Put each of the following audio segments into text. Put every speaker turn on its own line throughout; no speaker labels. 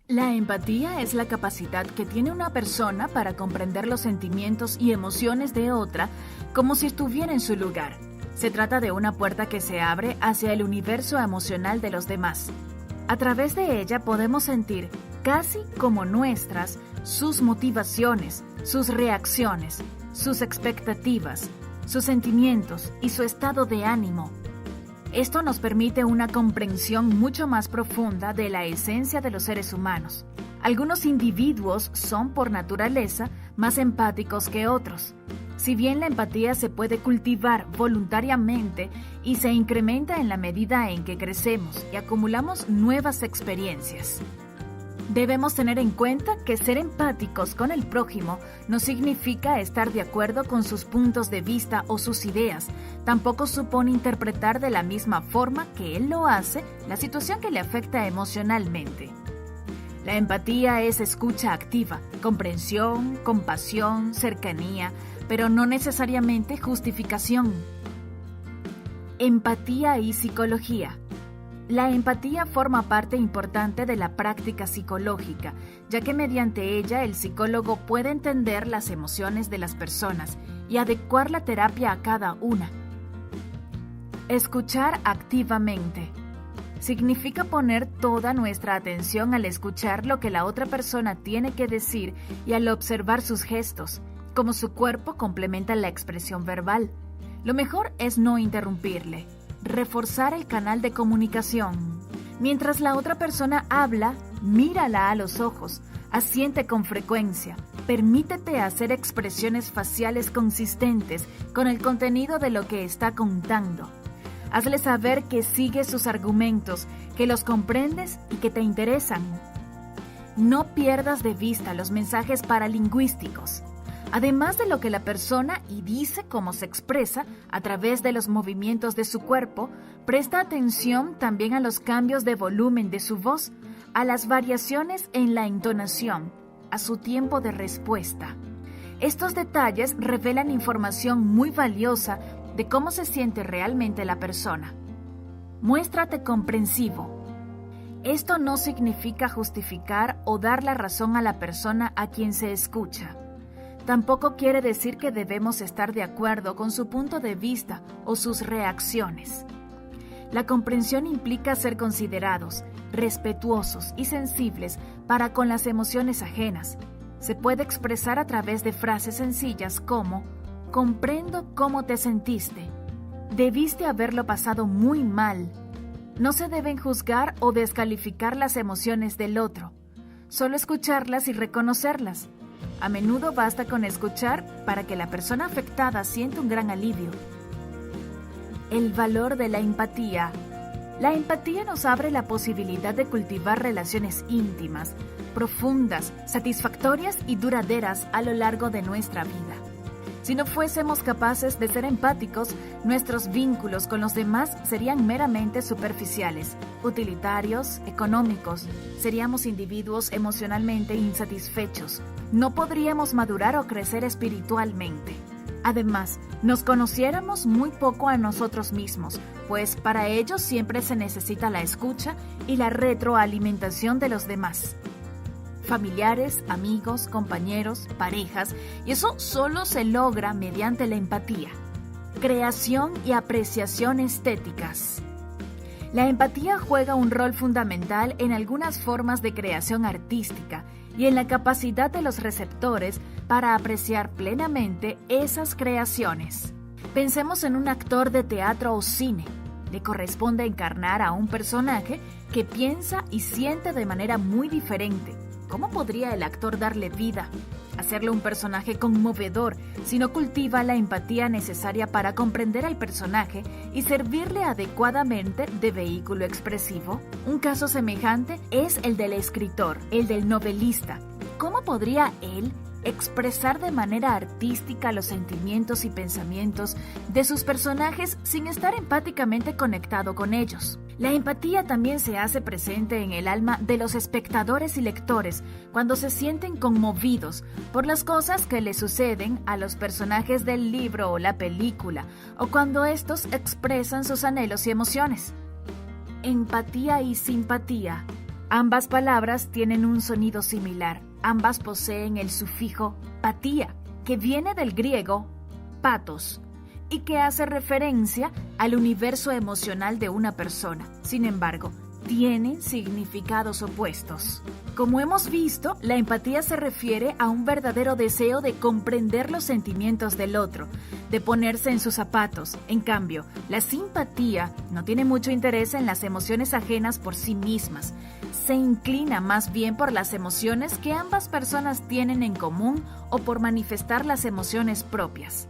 La empatía es la capacidad que tiene una persona para comprender los sentimientos y emociones de otra como si estuviera en su lugar. Se trata de una puerta que se abre hacia el universo emocional de los demás. A través de ella podemos sentir, casi como nuestras, sus motivaciones, sus reacciones, sus expectativas, sus sentimientos y su estado de ánimo. Esto nos permite una comprensión mucho más profunda de la esencia de los seres humanos. Algunos individuos son por naturaleza más empáticos que otros. Si bien la empatía se puede cultivar voluntariamente y se incrementa en la medida en que crecemos y acumulamos nuevas experiencias. Debemos tener en cuenta que ser empáticos con el prójimo no significa estar de acuerdo con sus puntos de vista o sus ideas. Tampoco supone interpretar de la misma forma que él lo hace la situación que le afecta emocionalmente. La empatía es escucha activa, comprensión, compasión, cercanía, pero no necesariamente justificación. Empatía y psicología. La empatía forma parte importante de la práctica psicológica, ya que mediante ella el psicólogo puede entender las emociones de las personas y adecuar la terapia a cada una. Escuchar activamente. Significa poner toda nuestra atención al escuchar lo que la otra persona tiene que decir y al observar sus gestos, como su cuerpo complementa la expresión verbal. Lo mejor es no interrumpirle. Reforzar el canal de comunicación. Mientras la otra persona habla, mírala a los ojos, asiente con frecuencia, permítete hacer expresiones faciales consistentes con el contenido de lo que está contando. Hazle saber que sigues sus argumentos, que los comprendes y que te interesan. No pierdas de vista los mensajes paralingüísticos. Además de lo que la persona y dice cómo se expresa a través de los movimientos de su cuerpo, presta atención también a los cambios de volumen de su voz, a las variaciones en la entonación, a su tiempo de respuesta. Estos detalles revelan información muy valiosa de cómo se siente realmente la persona. Muéstrate comprensivo. Esto no significa justificar o dar la razón a la persona a quien se escucha. Tampoco quiere decir que debemos estar de acuerdo con su punto de vista o sus reacciones. La comprensión implica ser considerados, respetuosos y sensibles para con las emociones ajenas. Se puede expresar a través de frases sencillas como «Comprendo cómo te sentiste», «Debiste haberlo pasado muy mal». No se deben juzgar o descalificar las emociones del otro, solo escucharlas y reconocerlas. A menudo basta con escuchar para que la persona afectada sienta un gran alivio. El valor de la empatía. La empatía nos abre la posibilidad de cultivar relaciones íntimas, profundas, satisfactorias y duraderas a lo largo de nuestra vida. Si no fuésemos capaces de ser empáticos, nuestros vínculos con los demás serían meramente superficiales, utilitarios, económicos. Seríamos individuos emocionalmente insatisfechos. No podríamos madurar o crecer espiritualmente. Además, nos conociéramos muy poco a nosotros mismos, pues para ello siempre se necesita la escucha y la retroalimentación de los demás. Familiares, amigos, compañeros, parejas, y eso solo se logra mediante la empatía. Creación y apreciación estéticas. La empatía juega un rol fundamental en algunas formas de creación artística y en la capacidad de los receptores para apreciar plenamente esas creaciones. Pensemos en un actor de teatro o cine. Le corresponde encarnar a un personaje que piensa y siente de manera muy diferente. ¿Cómo podría el actor darle vida, hacerle un personaje conmovedor si no cultiva la empatía necesaria para comprender al personaje y servirle adecuadamente de vehículo expresivo? Un caso semejante es el del escritor, el del novelista. ¿Cómo podría él expresar de manera artística los sentimientos y pensamientos de sus personajes sin estar empáticamente conectado con ellos? La empatía también se hace presente en el alma de los espectadores y lectores cuando se sienten conmovidos por las cosas que le suceden a los personajes del libro o la película, o cuando estos expresan sus anhelos y emociones. Empatía y simpatía. Ambas palabras tienen un sonido similar. Ambas poseen el sufijo patía, que viene del griego patos, y que hace referencia al universo emocional de una persona. Sin embargo, tienen significados opuestos. Como hemos visto, la empatía se refiere a un verdadero deseo de comprender los sentimientos del otro, de ponerse en sus zapatos. En cambio, la simpatía no tiene mucho interés en las emociones ajenas por sí mismas. Se inclina más bien por las emociones que ambas personas tienen en común o por manifestar las emociones propias.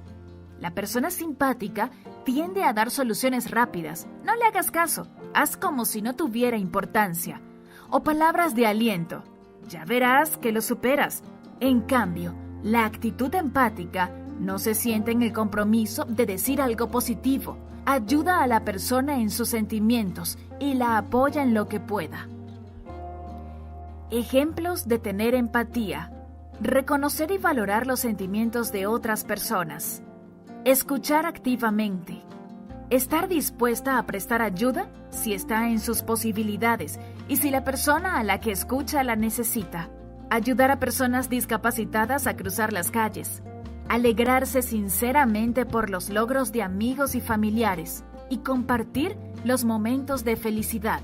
La persona simpática tiende a dar soluciones rápidas. No le hagas caso, haz como si no tuviera importancia. O palabras de aliento. Ya verás que lo superas. En cambio, la actitud empática no se siente en el compromiso de decir algo positivo. Ayuda a la persona en sus sentimientos y la apoya en lo que pueda. Ejemplos de tener empatía. Reconocer y valorar los sentimientos de otras personas. Escuchar activamente. Estar dispuesta a prestar ayuda si está en sus posibilidades y si la persona a la que escucha la necesita. Ayudar a personas discapacitadas a cruzar las calles. Alegrarse sinceramente por los logros de amigos y familiares y compartir los momentos de felicidad.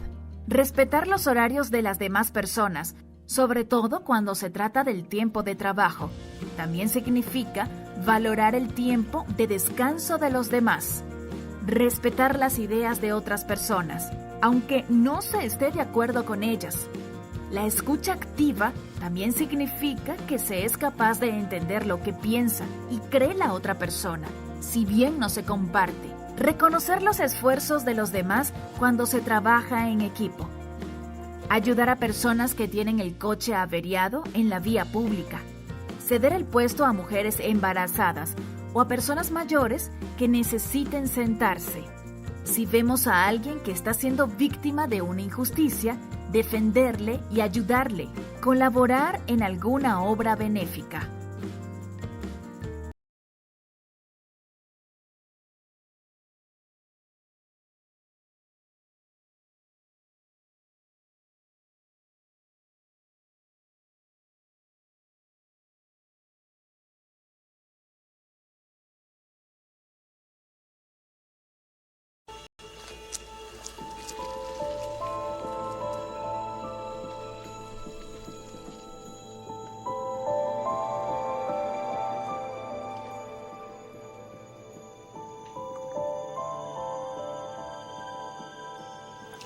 Respetar los horarios de las demás personas, sobre todo cuando se trata del tiempo de trabajo. También significa valorar el tiempo de descanso de los demás. Respetar las ideas de otras personas, aunque no se esté de acuerdo con ellas. La escucha activa también significa que se es capaz de entender lo que piensa y cree la otra persona, si bien no se comparte. Reconocer los esfuerzos de los demás cuando se trabaja en equipo. Ayudar a personas que tienen el coche averiado en la vía pública. Ceder el puesto a mujeres embarazadas o a personas mayores que necesiten sentarse. Si vemos a alguien que está siendo víctima de una injusticia, defenderle y ayudarle. Colaborar en alguna obra benéfica.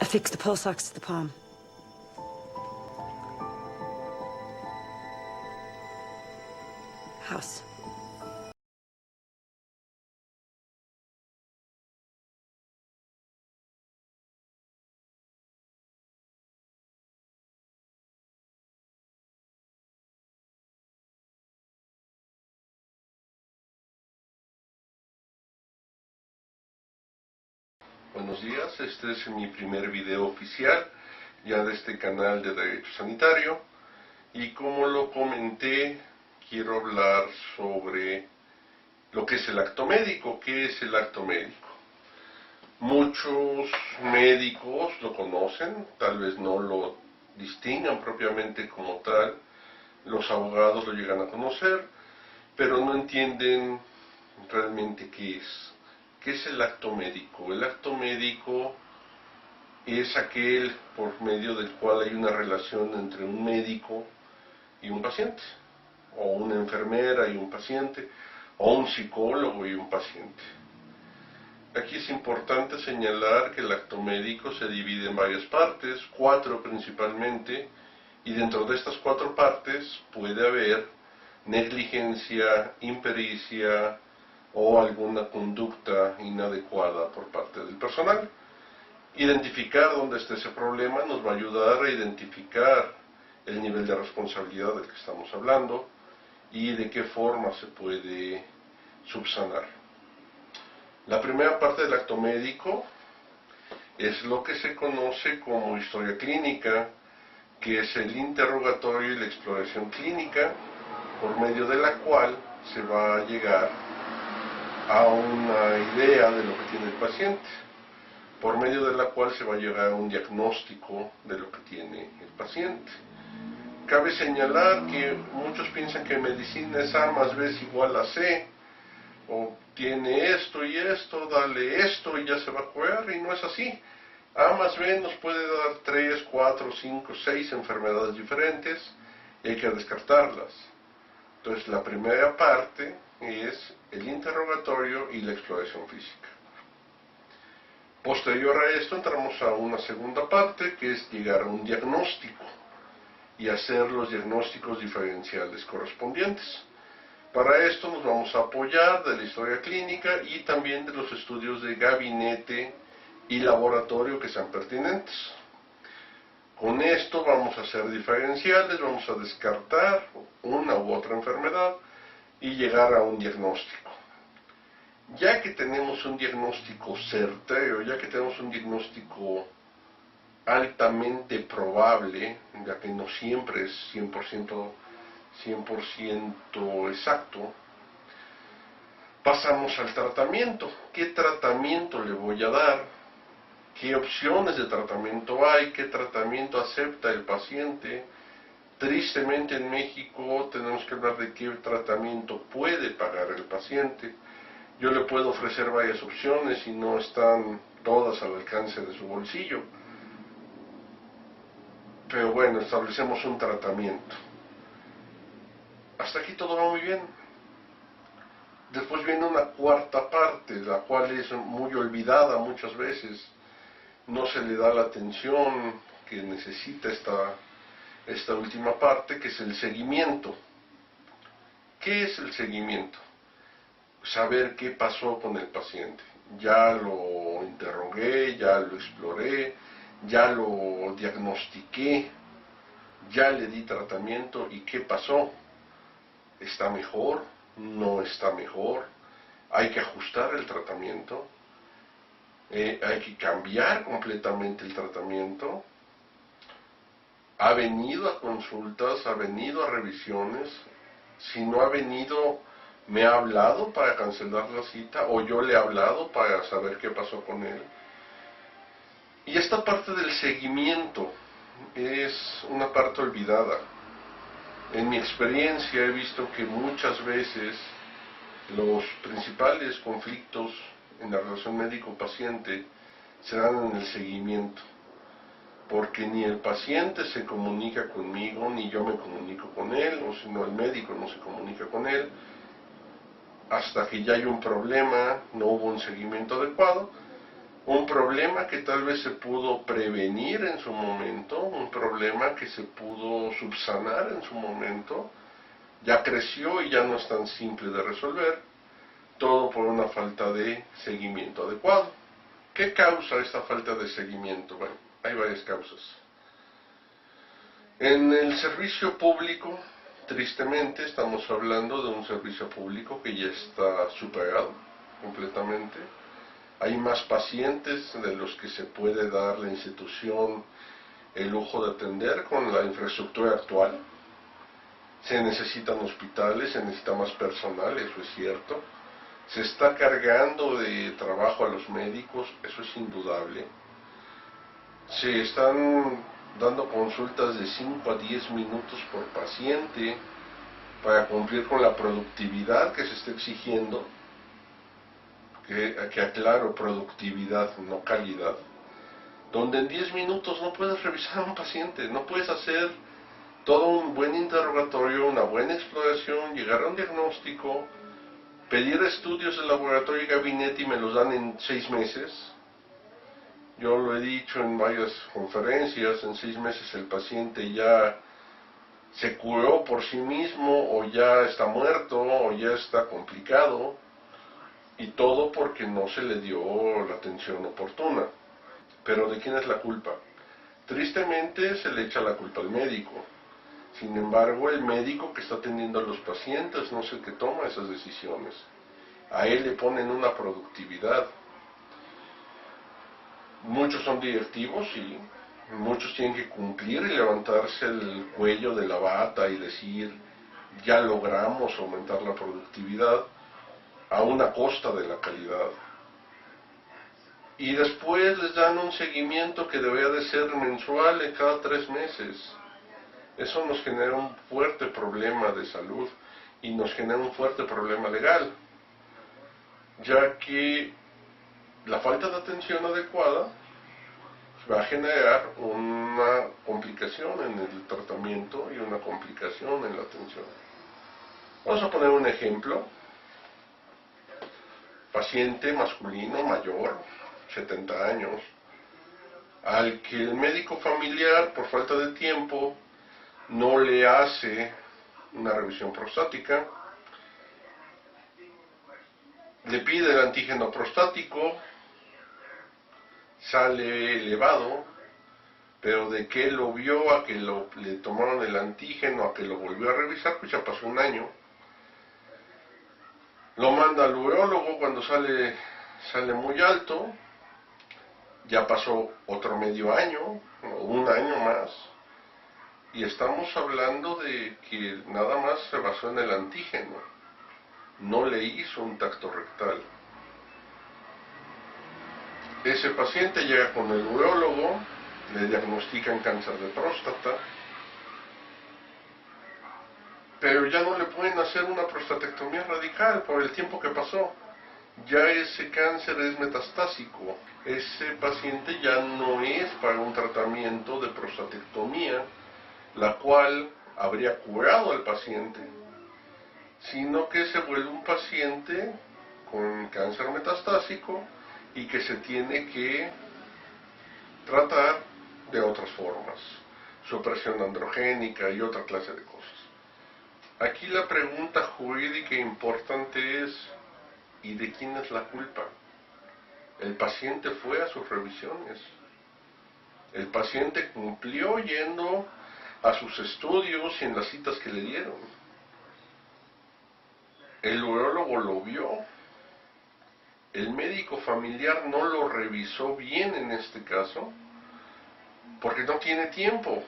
Affix the pulse ox to the palm. House.
Buenos días, este es mi primer video oficial ya de este canal de Derecho Sanitario y como lo comenté, quiero hablar sobre lo que es el acto médico. ¿Qué es el acto médico? Muchos médicos lo conocen, tal vez no lo distingan propiamente como tal, los abogados lo llegan a conocer, pero no entienden realmente qué es. ¿Qué es el acto médico? El acto médico es aquel por medio del cual hay una relación entre un médico y un paciente, o una enfermera y un paciente, o un psicólogo y un paciente. Aquí es importante señalar que el acto médico se divide en varias partes, 4 principalmente, y dentro de estas 4 partes puede haber negligencia, impericia, o alguna conducta inadecuada por parte del personal. Identificar dónde está ese problema nos va a ayudar a identificar el nivel de responsabilidad del que estamos hablando y de qué forma se puede subsanar. La primera parte del acto médico es lo que se conoce como historia clínica, que es el interrogatorio y la exploración clínica, por medio de la cual se va a llegar a una idea de lo que tiene el paciente. por medio de la cual se va a llegar a un diagnóstico de lo que tiene el paciente. Cabe señalar que muchos piensan que medicina es A más B es igual a C, o tiene esto y esto, dale esto y ya se va a curar, y no es así. A más B nos puede dar 3, 4, 5, 6 enfermedades diferentes y hay que descartarlas. Entonces la primera parte es el interrogatorio y la exploración física. Posterior a esto entramos a una segunda parte, que es llegar a un diagnóstico y hacer los diagnósticos diferenciales correspondientes. Para esto nos vamos a apoyar de la historia clínica y también de los estudios de gabinete y laboratorio que sean pertinentes. Con esto vamos a hacer diferenciales, vamos a descartar una u otra enfermedad y llegar a un diagnóstico. Ya que tenemos un diagnóstico certero, ya que tenemos un diagnóstico altamente probable, ya que no siempre es 100% exacto, pasamos al tratamiento. ¿Qué tratamiento le voy a dar? ¿Qué opciones de tratamiento hay? ¿Qué tratamiento acepta el paciente? Tristemente en México tenemos que hablar de qué tratamiento puede pagar el paciente. Yo le puedo ofrecer varias opciones y no están todas al alcance de su bolsillo. Pero bueno, establecemos un tratamiento. Hasta aquí todo va muy bien. Después viene una cuarta parte, la cual es muy olvidada muchas veces. No se le da la atención que necesita esta última parte, que es el seguimiento. ¿Qué es el seguimiento? Saber qué pasó con el paciente. Ya lo interrogué, ya lo exploré, ya lo diagnostiqué, ya le di tratamiento y qué pasó. ¿Está mejor? ¿No está mejor? ¿Hay que ajustar el tratamiento? ¿Hay que cambiar completamente el tratamiento? ¿Ha venido a consultas? ¿Ha venido a revisiones? Si no ha venido, ¿me ha hablado para cancelar la cita? ¿O yo le he hablado para saber qué pasó con él? Y esta parte del seguimiento es una parte olvidada. En mi experiencia he visto que muchas veces los principales conflictos en la relación médico-paciente se dan en el seguimiento, porque ni el paciente se comunica conmigo, ni yo me comunico con él, o si no el médico no se comunica con él, hasta que ya hay un problema, no hubo un seguimiento adecuado, un problema que tal vez se pudo prevenir en su momento, un problema que se pudo subsanar en su momento, ya creció y ya no es tan simple de resolver, todo por una falta de seguimiento adecuado. ¿Qué causa esta falta de seguimiento? Bueno, hay varias causas. En el servicio público, tristemente, estamos hablando de un servicio público que ya está superado completamente. Hay más pacientes de los que se puede dar la institución el lujo de atender con la infraestructura actual. Se necesitan hospitales, se necesita más personal, eso es cierto. Se está cargando de trabajo a los médicos, eso es indudable. Se están dando consultas de 5 a 10 minutos por paciente para cumplir con la productividad que se está exigiendo. Que aclaro, productividad, no calidad. Donde en 10 minutos no puedes revisar a un paciente, no puedes hacer todo un buen interrogatorio, una buena exploración, llegar a un diagnóstico, pedir estudios de laboratorio y gabinete y me los dan en 6 meses. Yo lo he dicho en varias conferencias, en 6 meses el paciente ya se curó por sí mismo, o ya está muerto, o ya está complicado, y todo porque no se le dio la atención oportuna. Pero ¿de quién es la culpa? Tristemente se le echa la culpa al médico. Sin embargo, el médico que está atendiendo a los pacientes no es el que toma esas decisiones. A él le ponen una productividad. Muchos son directivos y muchos tienen que cumplir y levantarse el cuello de la bata y decir, ya logramos aumentar la productividad a una costa de la calidad. y después les dan un seguimiento que debería de ser mensual en cada 3 meses. Eso nos genera un fuerte problema de salud y nos genera un fuerte problema legal, ya que la falta de atención adecuada va a generar una complicación en el tratamiento y una complicación en la atención. Vamos a poner un ejemplo. Paciente masculino mayor, 70 años, al que el médico familiar, por falta de tiempo, no le hace una revisión prostática, le pide el antígeno prostático, sale elevado, pero de que lo vio a que le tomaron el antígeno, a que lo volvió a revisar, pues ya pasó un año. Lo manda al urólogo cuando sale muy alto, ya pasó otro medio año, o un año más, y estamos hablando de que nada más se basó en el antígeno, no le hizo un tacto rectal. Ese paciente llega con el urólogo, le diagnostican cáncer de próstata, pero ya no le pueden hacer una prostatectomía radical por el tiempo que pasó. Ya ese cáncer es metastásico. Ese paciente ya no es para un tratamiento de prostatectomía, la cual habría curado al paciente, sino que se vuelve un paciente con cáncer metastásico y que se tiene que tratar de otras formas, supresión androgénica y otra clase de cosas. Aquí la pregunta jurídica importante es, ¿y de quién es la culpa? El paciente fue a sus revisiones. El paciente cumplió yendo a sus estudios y en las citas que le dieron. El urólogo lo vio. El médico familiar no lo revisó bien en este caso, porque no tiene tiempo.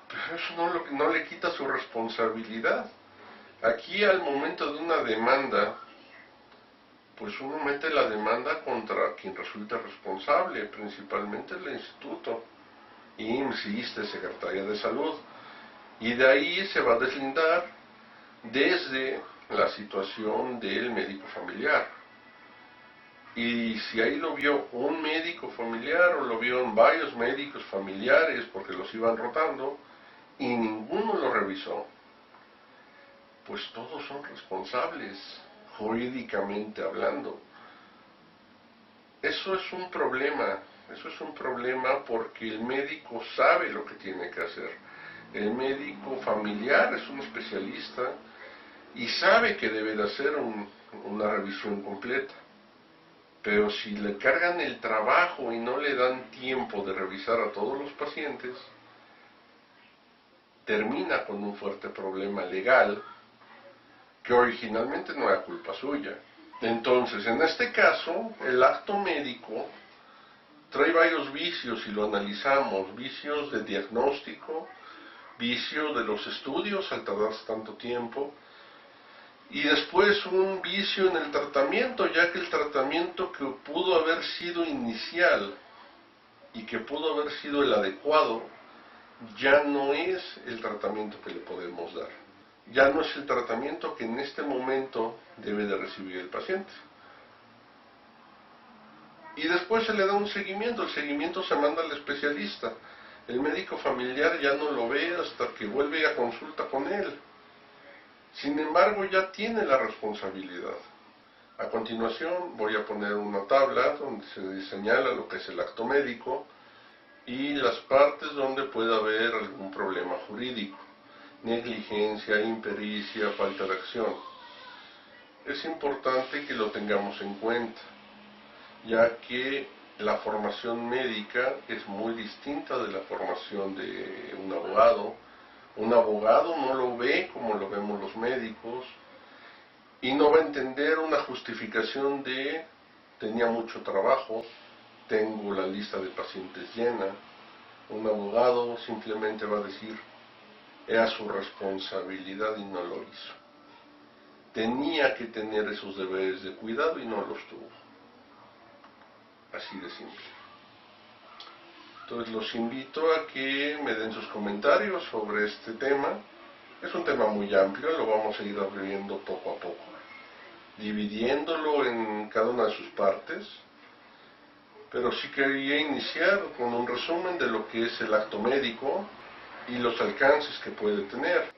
Pero eso no le quita su responsabilidad. Aquí al momento de una demanda, pues uno mete la demanda contra quien resulta responsable, principalmente el instituto, IMSS, ISSSTE, Secretaría de Salud, y de ahí se va a deslindar desde la situación del médico familiar. Y si ahí lo vio un médico familiar o lo vieron varios médicos familiares porque los iban rotando y ninguno lo revisó, pues todos son responsables, jurídicamente hablando. Eso es un problema porque el médico sabe lo que tiene que hacer. El médico familiar es un especialista y sabe que debe de hacer una revisión completa. Pero si le cargan el trabajo y no le dan tiempo de revisar a todos los pacientes, termina con un fuerte problema legal que originalmente no era culpa suya. Entonces, en este caso, el acto médico trae varios vicios si lo analizamos, vicios de diagnóstico, vicios de los estudios al tardarse tanto tiempo, y después un vicio en el tratamiento, ya que el tratamiento que pudo haber sido inicial y que pudo haber sido el adecuado, ya no es el tratamiento que le podemos dar. Ya no es el tratamiento que en este momento debe de recibir el paciente. Y después se le da un seguimiento, el seguimiento se manda al especialista. El médico familiar ya no lo ve hasta que vuelve a consulta con él. Sin embargo, ya tiene la responsabilidad. A continuación voy a poner una tabla donde se señala lo que es el acto médico y las partes donde puede haber algún problema jurídico, negligencia, impericia, falta de acción. Es importante que lo tengamos en cuenta, ya que la formación médica es muy distinta de la formación de un abogado. Un abogado no lo ve como lo vemos los médicos y no va a entender una justificación de tenía mucho trabajo, tengo la lista de pacientes llena. Un abogado simplemente va a decir, era su responsabilidad y no lo hizo. Tenía que tener esos deberes de cuidado y no los tuvo. así de simple. Entonces los invito a que me den sus comentarios sobre este tema. Es un tema muy amplio, lo vamos a ir abriendo poco a poco, dividiéndolo en cada una de sus partes, pero sí quería iniciar con un resumen de lo que es el acto médico y los alcances que puede tener.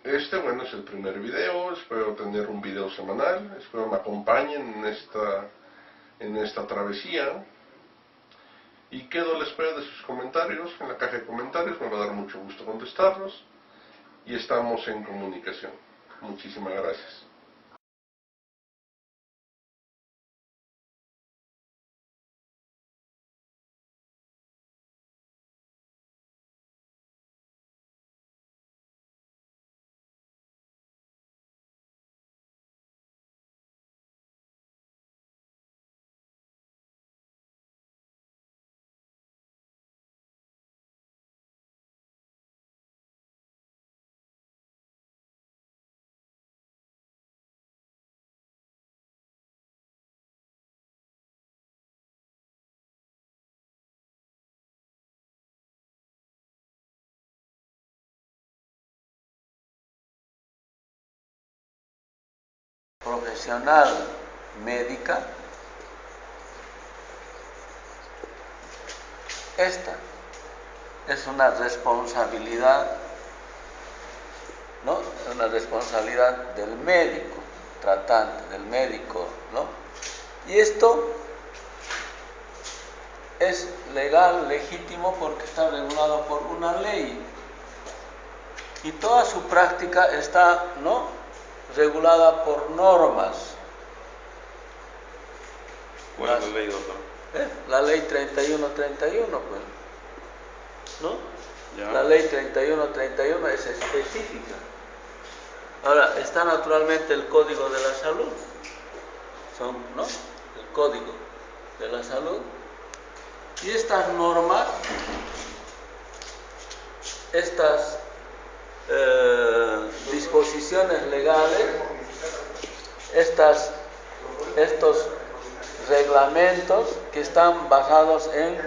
Bueno, es el primer video, espero tener un video semanal, espero me acompañen en esta travesía, y quedo a la espera de sus comentarios en la caja de comentarios, me va a dar mucho gusto contestarlos, y estamos en comunicación. Muchísimas gracias.
Profesional médica, esta es una responsabilidad, ¿no? Una responsabilidad del médico tratante, del médico, ¿no? Y esto es legal, legítimo, porque está regulado por una ley y toda su práctica está, ¿no?, regulada por normas.
¿Cuál es la ley, doctor?
La ley 3131, pues, ¿no?
Ya.
La ley 3131 es específica. Ahora, está naturalmente el Código de la Salud, ¿no? El Código de la Salud. Y estas normas, estas disposiciones legales, estos reglamentos que están basados en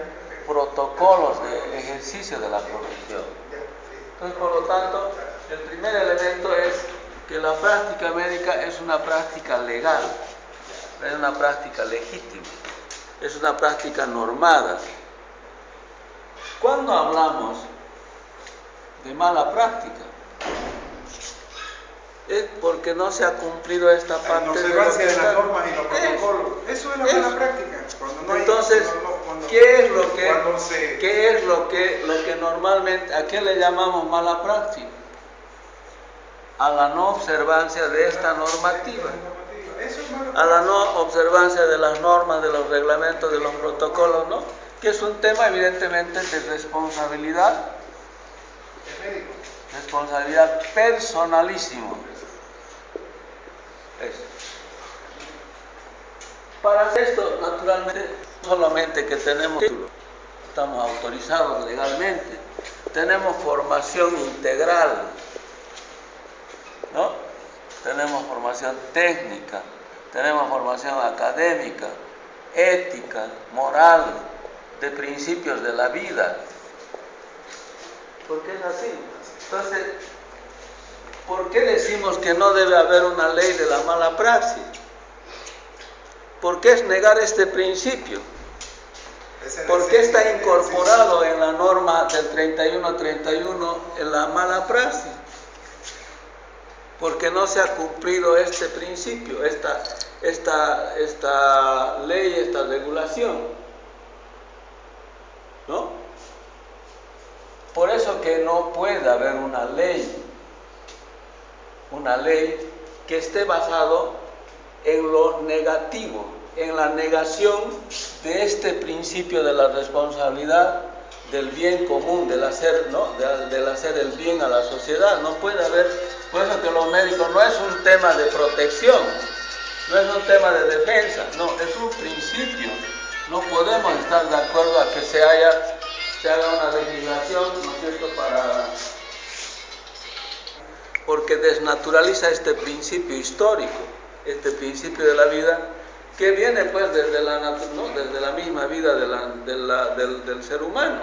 protocolos de ejercicio de la profesión. Entonces, por lo tanto, el primer elemento es que la práctica médica es una práctica legal, es una práctica legítima, es una práctica normada. Cuando hablamos de mala práctica, es porque no se ha cumplido esta parte
la observancia de las normas y los protocolos. Eso es la mala práctica.
Entonces, ¿qué es lo que normalmente, a qué le llamamos mala práctica? A la no observancia de esta normativa, a la no observancia de las normas, de los reglamentos, de los protocolos, ¿no? Que es un tema evidentemente de responsabilidad personalísimo. Eso. Para hacer esto, naturalmente, solamente que tenemos título, estamos autorizados legalmente, tenemos formación integral, ¿no? Tenemos formación técnica, tenemos formación académica, ética, moral, de principios de la vida. ¿Por qué es así? Entonces, ¿por qué decimos que no debe haber una ley de la mala praxis? ¿Por qué es negar este principio? ¿Por qué está incorporado en la norma del 3131 en la mala praxis? Porque no se ha cumplido este principio, esta ley, esta regulación, ¿no? Por eso que no puede haber una ley que esté basado en lo negativo, en la negación de este principio de la responsabilidad, del bien común, del hacer, ¿no?, del hacer el bien a la sociedad. No puede haber, por eso que los médicos no es un tema de protección, no es un tema de defensa, no, es un principio. No podemos estar de acuerdo a que se haga una legislación, ¿no es cierto?, porque desnaturaliza este principio histórico, este principio de la vida que viene pues desde la misma vida del ser humano.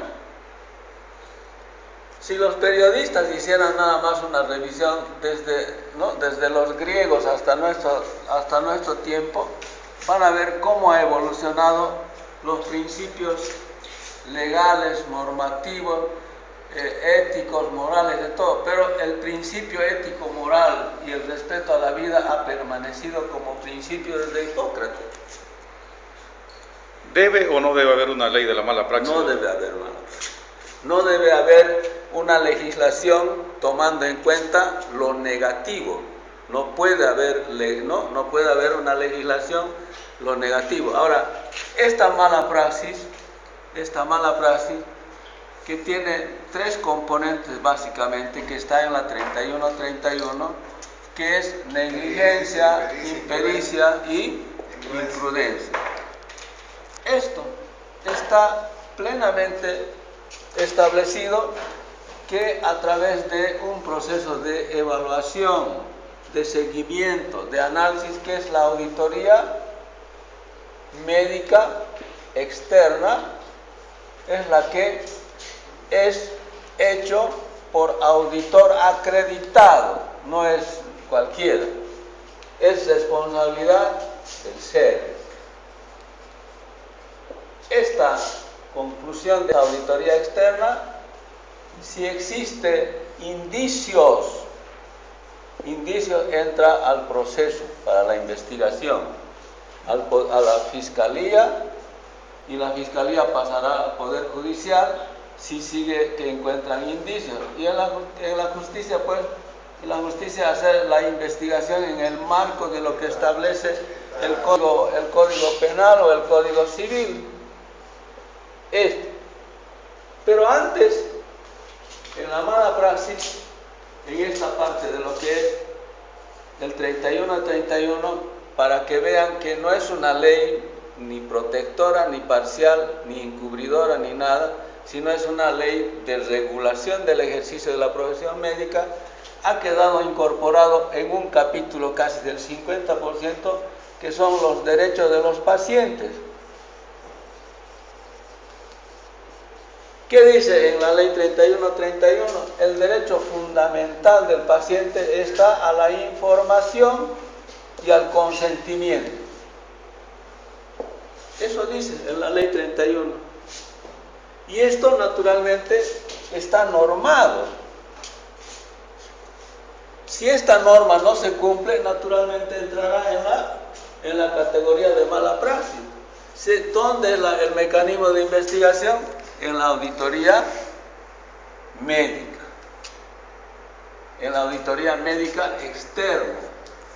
Si los periodistas hicieran nada más una revisión desde los griegos hasta nuestro tiempo, van a ver cómo ha evolucionado los principios legales, normativos, éticos, morales, de todo, pero el principio ético, moral y el respeto a la vida ha permanecido como principio desde Hipócrates.
¿Debe o no debe haber una ley de la mala praxis?
No debe haber mala praxis. No debe haber una legislación tomando en cuenta lo negativo. No puede haber una legislación lo negativo. Ahora, esta mala praxis que tiene tres componentes básicamente, que está en la 31, que es negligencia, impericia y imprudencia. Esto está plenamente establecido que a través de un proceso de evaluación, de seguimiento, de análisis, que es la auditoría médica externa, es la que es hecho por auditor acreditado, no es cualquiera, es responsabilidad del SER. Esta conclusión de la auditoría externa, si existe indicios, entra al proceso para la investigación, a la fiscalía, y la fiscalía pasará al Poder Judicial si sigue que encuentran indicios, y en la justicia pues, la justicia hace la investigación en el marco de lo que establece el código penal o el código civil. Pero antes, en la mala praxis, en esta parte de lo que es del 31 al 31, para que vean que no es una ley ni protectora, ni parcial, ni encubridora, ni nada, sino es una ley de regulación del ejercicio de la profesión médica, ha quedado incorporado en un capítulo casi del 50%, que son los derechos de los pacientes. ¿Qué dice en la ley 31? El derecho fundamental del paciente está a la información y al consentimiento. Eso dice en la ley 31. Y esto naturalmente está normado. Si esta norma no se cumple, naturalmente entrará en la categoría de mala praxis. ¿Dónde es el mecanismo de investigación? En la auditoría médica. En la auditoría médica externa.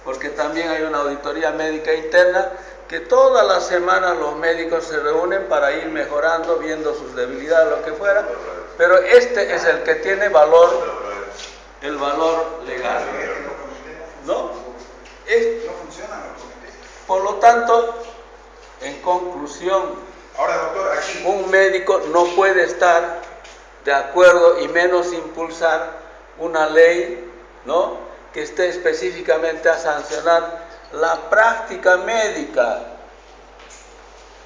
Porque también hay una auditoría médica interna que todas las semanas los médicos se reúnen para ir mejorando, viendo sus debilidades, lo que fuera. Pero este es el que tiene valor, el valor legal. ¿No?
No funcionan los comités.
Por lo tanto, en conclusión,
Ahora, doctor, aquí...
un médico no puede estar de acuerdo y menos impulsar una ley, ¿no?, que esté específicamente a sancionar la práctica médica.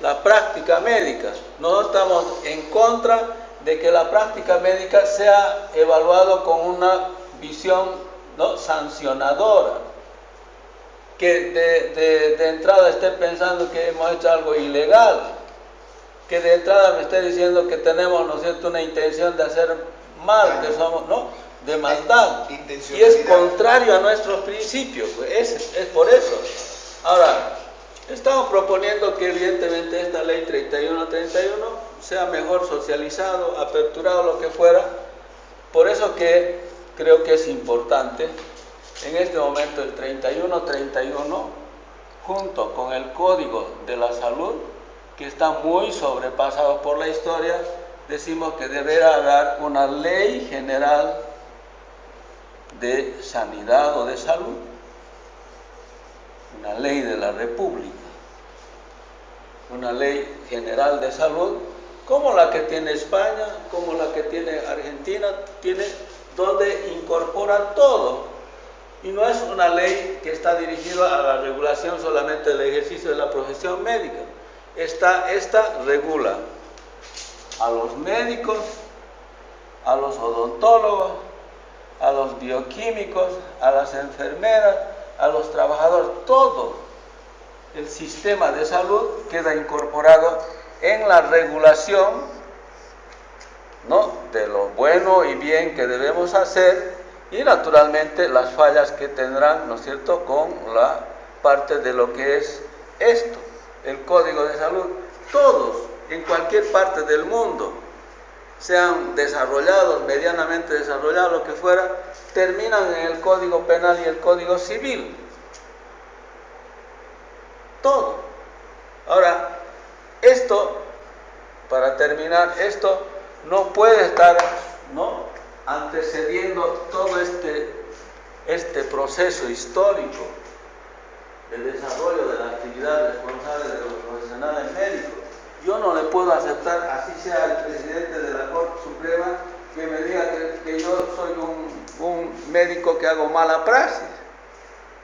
La práctica médica. No estamos en contra de que la práctica médica sea evaluado con una visión, ¿no?, sancionadora. Que de entrada esté pensando que hemos hecho algo ilegal. Que de entrada me esté diciendo que tenemos, ¿no es cierto?, una intención de hacer mal, que somos, ¿no?, de maldad. Y es contrario a nuestros principios, es por eso. Ahora, estamos proponiendo que evidentemente esta ley 31 sea mejor socializado, aperturado, lo que fuera. Por eso que creo que es importante, en este momento el 31, junto con el Código de la Salud, que está muy sobrepasado por la historia, decimos que deberá haber una ley general de sanidad o de salud, una ley de la República, una ley general de salud, como la que tiene España, como la que tiene Argentina, donde incorpora todo, Y no es una ley que está dirigida a la regulación solamente del ejercicio de la profesión médica. Esta regula a los médicos, a los odontólogos, a los bioquímicos, a las enfermeras, a los trabajadores. Todo el sistema de salud queda incorporado en la regulación, ¿no?, de lo bueno y bien que debemos hacer, y naturalmente las fallas que tendrán, ¿no es cierto?, con la parte de lo que es esto, el Código de Salud. Todos, en cualquier parte del mundo, sean desarrollados, medianamente desarrollados, lo que fuera, terminan en el Código Penal y el Código Civil. Todo. Ahora, esto, para terminar, esto no puede estar, ¿no?, antecediendo todo este proceso histórico de desarrollo de la actividad responsable de los profesionales médicos. Yo no le puedo aceptar, así sea el presidente de la Corte Suprema, que me diga que yo soy un médico que hago mala praxis.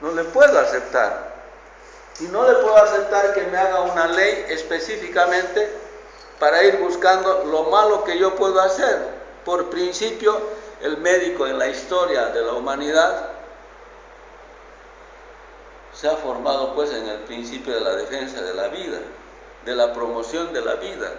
No le puedo aceptar. Y no le puedo aceptar que me haga una ley específicamente para ir buscando lo malo que yo puedo hacer. Por principio, el médico en la historia de la humanidad se ha formado pues en el principio de la defensa de la vida, de la promoción de la vida.